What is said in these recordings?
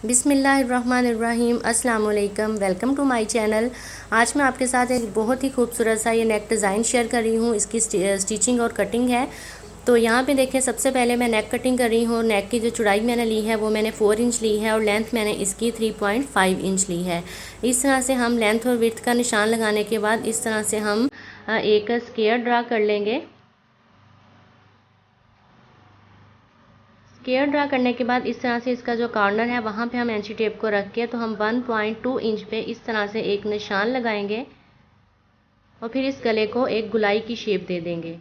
बिस्मिल्लाहिर्रहमानिर्रहीम। अस्सलाम वालेकुम। Welcome to my channel. आज मैं आपके साथ एक बहुत ही खूबसूरत सा ये नेक डिज़ाइन शेयर कर रही हूँ। इसकी स्टिचिंग और कटिंग है। तो यहाँ पे देखें, सबसे पहले मैं नेक कटिंग कर रही हूँ। नेक की जो चौड़ाई मैंने ली है वो मैंने 4 इंच ली है और लेंथ मैंने इसकी 3.5 इंच ली है। इस तरह से हम लेंथ और विड्थ का निशान लगाने के बाद इस तरह से हम एक स्क्वायर ड्रा कर लेंगे। स्क्वायर ड्रा करने के बाद इस तरह से इसका जो कॉर्नर है वहाँ पे हम एंची टेप को रख के तो हम 1.2 इंच पे इस तरह से एक निशान लगाएंगे और फिर इस गले को एक गुलाई की शेप दे देंगे।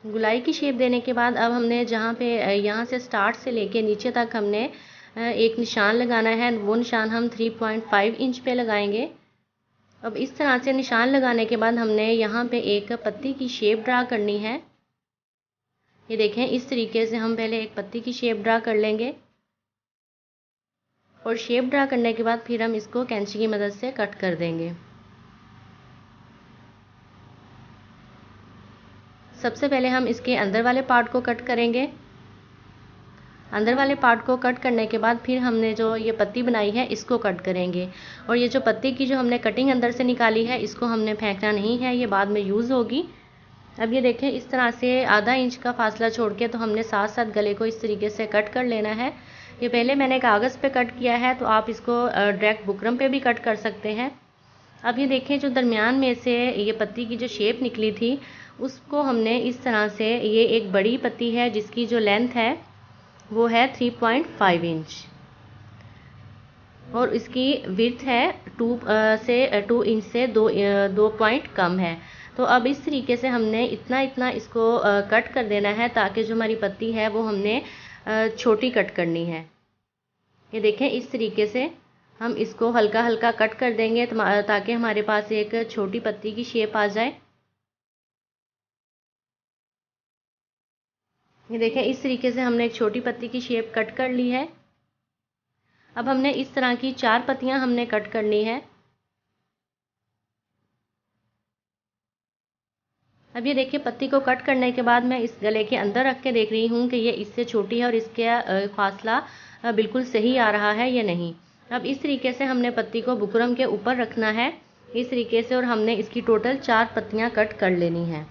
गुलाई की शेप देने के बाद अब हमने जहाँ पे यहाँ से स्टार्ट से लेके नीचे तक हमने एक निशान लगाना है। वो निशान हम 3.5 इंच पे लगाएंगे। अब इस तरह से निशान लगाने के बाद हमने यहाँ पे एक पत्ती की शेप ड्रा करनी है। ये देखें, इस तरीके से हम पहले एक पत्ती की शेप ड्रा कर लेंगे और शेप ड्रा करने के बाद फिर हम इसको कैंची की मदद से कट कर देंगे। सबसे पहले हम इसके अंदर वाले पार्ट को कट करेंगे। अंदर वाले पार्ट को कट करने के बाद फिर हमने जो ये पत्ती बनाई है इसको कट करेंगे। और ये जो पत्ती की जो हमने कटिंग अंदर से निकाली है इसको हमने फेंकना नहीं है, ये बाद में यूज़ होगी। अब ये देखें, इस तरह से आधा इंच का फासला छोड़ के तो हमने साथ साथ गले को इस तरीके से कट कर लेना है। ये पहले मैंने कागज़ पे कट किया है, तो आप इसको डायरेक्ट बुकरम पे भी कट कर सकते हैं। अब ये देखें, जो दरमियान में से ये पत्ती की जो शेप निकली थी उसको हमने इस तरह से, ये एक बड़ी पत्ती है जिसकी जो लेंथ है वो है 3.5 इंच और इसकी विड्थ है 2 इंच से 2 पॉइंट कम है। तो अब इस तरीके से हमने इतना इतना इसको कट कर देना है ताकि जो हमारी पत्ती है वो हमने छोटी कट करनी है। ये देखें, इस तरीके से हम इसको हल्का हल्का कट कर देंगे ताकि हमारे पास एक छोटी पत्ती की शेप आ जाए। ये देखें, इस तरीके से हमने एक छोटी पत्ती की शेप कट कर ली है। अब हमने इस तरह की 4 पत्तियां हमने कट करनी है। अब ये देखिए, पत्ती को कट करने के बाद मैं इस गले के अंदर रख के देख रही हूँ कि ये इससे छोटी है और इसका फासला बिल्कुल सही आ रहा है या नहीं। अब इस तरीके से हमने पत्ती को बुकरम के ऊपर रखना है इस तरीके से, और हमने इसकी टोटल 4 पत्तियां कट कर लेनी है।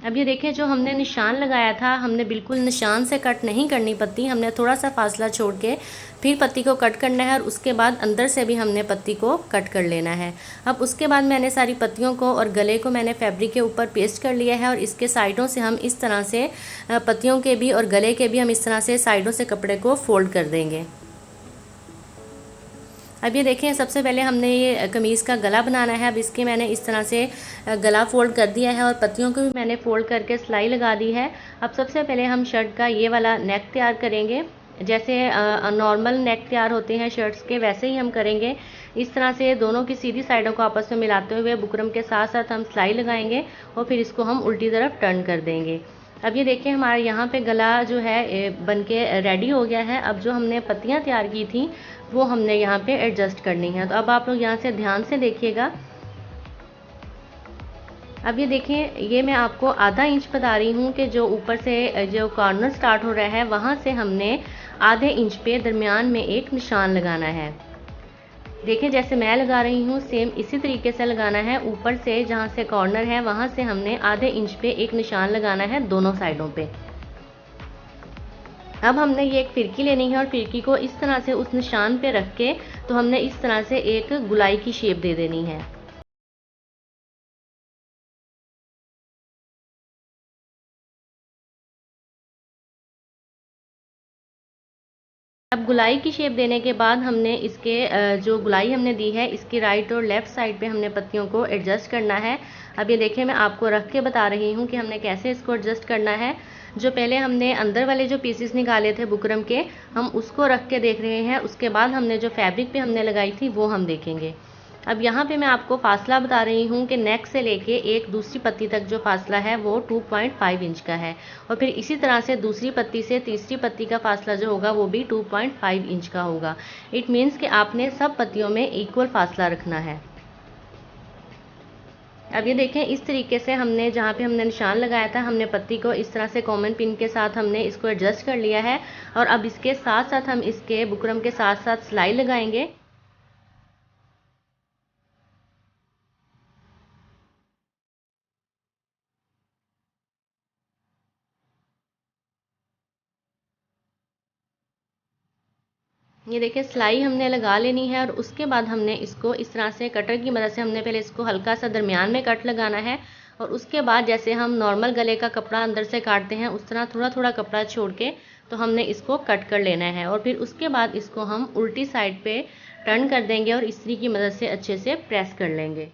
अब ये देखें, जो हमने निशान लगाया था हमने बिल्कुल निशान से कट नहीं करनी पत्ती, हमने थोड़ा सा फासला छोड़ के फिर पत्ती को कट करना है और उसके बाद अंदर से भी हमने पत्ती को कट कर लेना है। अब उसके बाद मैंने सारी पत्तियों को और गले को मैंने फैब्रिक के ऊपर पेस्ट कर लिया है और इसके साइडों से हम इस तरह से पत्तियों के भी और गले के भी हम इस तरह से साइडों से कपड़े को फोल्ड कर देंगे। अब ये देखें, सबसे पहले हमने ये कमीज़ का गला बनाना है। अब इसके मैंने इस तरह से गला फोल्ड कर दिया है और पत्तियों को भी मैंने फोल्ड करके सिलाई लगा दी है। अब सबसे पहले हम शर्ट का ये वाला नेक तैयार करेंगे। जैसे नॉर्मल नेक तैयार होते हैं शर्ट्स के, वैसे ही हम करेंगे। इस तरह से दोनों की सीधी साइडों को आपस में मिलाते हुए बुकरम के साथ साथ हम सिलाई लगाएंगे और फिर इसको हम उल्टी तरफ टर्न कर देंगे। अब ये देखिए, हमारे यहाँ पे गला जो है बनके रेडी हो गया है। अब जो हमने पत्तियाँ तैयार की थी वो हमने यहाँ पे एडजस्ट करनी है। तो अब आप लोग यहाँ से ध्यान से देखिएगा। अब ये देखें, ये मैं आपको आधा इंच बता रही हूँ कि जो ऊपर से जो कॉर्नर स्टार्ट हो रहा है वहाँ से हमने आधे इंच पे दरमियान में एक निशान लगाना है। देखें, जैसे मैं लगा रही हूँ सेम इसी तरीके से लगाना है। ऊपर से जहाँ से कॉर्नर है वहाँ से हमने आधे इंच पे एक निशान लगाना है दोनों साइडों पे। अब हमने ये एक फिरकी लेनी है और फिरकी को इस तरह से उस निशान पे रख के तो हमने इस तरह से एक गुलाई की शेप दे देनी है। अब गुलाई की शेप देने के बाद हमने इसके जो गुलाई हमने दी है इसकी राइट और लेफ़्ट साइड पे हमने पत्तियों को एडजस्ट करना है। अब ये देखें, मैं आपको रख के बता रही हूँ कि हमने कैसे इसको एडजस्ट करना है। जो पहले हमने अंदर वाले जो पीसेस निकाले थे बुकरम के, हम उसको रख के देख रहे हैं। उसके बाद हमने जो फैब्रिक पे हमने लगाई थी वो हम देखेंगे। अब यहाँ पे मैं आपको फासला बता रही हूँ कि नेक से लेके एक दूसरी पत्ती तक जो फासला है वो 2.5 इंच का है, और फिर इसी तरह से दूसरी पत्ती से तीसरी पत्ती का फासला जो होगा वो भी 2.5 इंच का होगा। इट मीन्स कि आपने सब पत्तियों में इक्वल फासला रखना है। अब ये देखें, इस तरीके से हमने जहाँ पे हमने निशान लगाया था, हमने पत्ती को इस तरह से कॉमन पिन के साथ हमने इसको एडजस्ट कर लिया है। और अब इसके साथ साथ हम इसके बुकरम के साथ साथ सिलाई लगाएंगे। ये देखिए, सिलाई हमने लगा लेनी है और उसके बाद हमने इसको इस तरह से कटर की मदद से हमने पहले इसको हल्का सा दरमियान में कट लगाना है, और उसके बाद जैसे हम नॉर्मल गले का कपड़ा अंदर से काटते हैं उस तरह थोड़ा थोड़ा कपड़ा छोड़ के तो हमने इसको कट कर लेना है। और फिर उसके बाद इसको हम उल्टी साइड पे टर्न कर देंगे और इस्त्री की मदद से अच्छे से प्रेस कर लेंगे।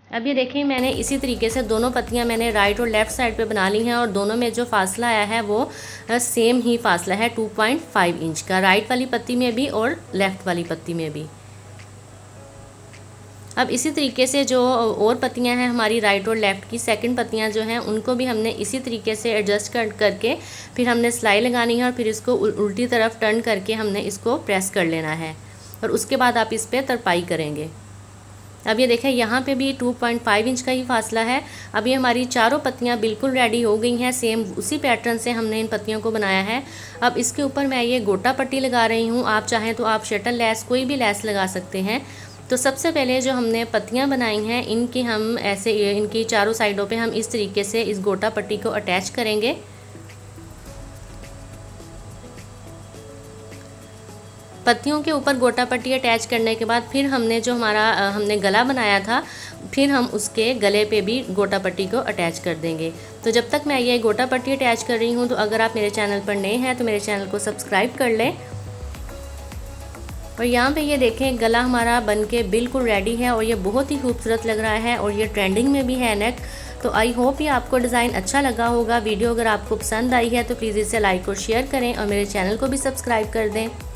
अब ये देखें, मैंने इसी तरीके से दोनों पत्तियां मैंने राइट और लेफ़्ट साइड पे बना ली हैं, और दोनों में जो फासला आया है वो सेम ही फासला है 2.5 इंच का, राइट वाली पत्ती में भी और लेफ़्ट वाली पत्ती में भी। अब इसी तरीके से जो और पत्तियां हैं हमारी राइट और लेफ़्ट की सेकंड पत्तियां जो हैं उनको भी हमने इसी तरीके से एडजस्ट करके फिर हमने सिलाई लगानी है, और फिर इसको उल्टी तरफ टर्न करके हमने इसको प्रेस कर लेना है, और उसके बाद आप इस पर तरपाई करेंगे। अब ये देखें, यहाँ पे भी 2.5 इंच का ही फासला है। अब ये हमारी चारों पत्तियाँ बिल्कुल रेडी हो गई हैं, सेम उसी पैटर्न से हमने इन पत्तियों को बनाया है। अब इसके ऊपर मैं ये गोटा पट्टी लगा रही हूँ, आप चाहें तो आप शटल लेस कोई भी लेस लगा सकते हैं। तो सबसे पहले जो हमने पत्तियाँ बनाई हैं इनकी हम ऐसे इनकी चारों साइडों पे हम इस तरीके से इस गोटा पट्टी को अटैच करेंगे। पत्तियों के ऊपर गोटा पट्टी अटैच करने के बाद फिर हमने जो हमने गला बनाया था, फिर हम उसके गले पे भी गोटा पट्टी को अटैच कर देंगे। तो जब तक मैं ये गोटा पट्टी अटैच कर रही हूँ, तो अगर आप मेरे चैनल पर नए हैं तो मेरे चैनल को सब्सक्राइब कर लें। और यहाँ पे ये देखें, गला हमारा बनके बिल्कुल रेडी है और ये बहुत ही खूबसूरत लग रहा है, और ये ट्रेंडिंग में भी है नेक। तो आई होप ये आपको डिज़ाइन अच्छा लगा होगा। वीडियो अगर आपको पसंद आई है तो प्लीज़ इसे लाइक और शेयर करें, और मेरे चैनल को भी सब्सक्राइब कर दें।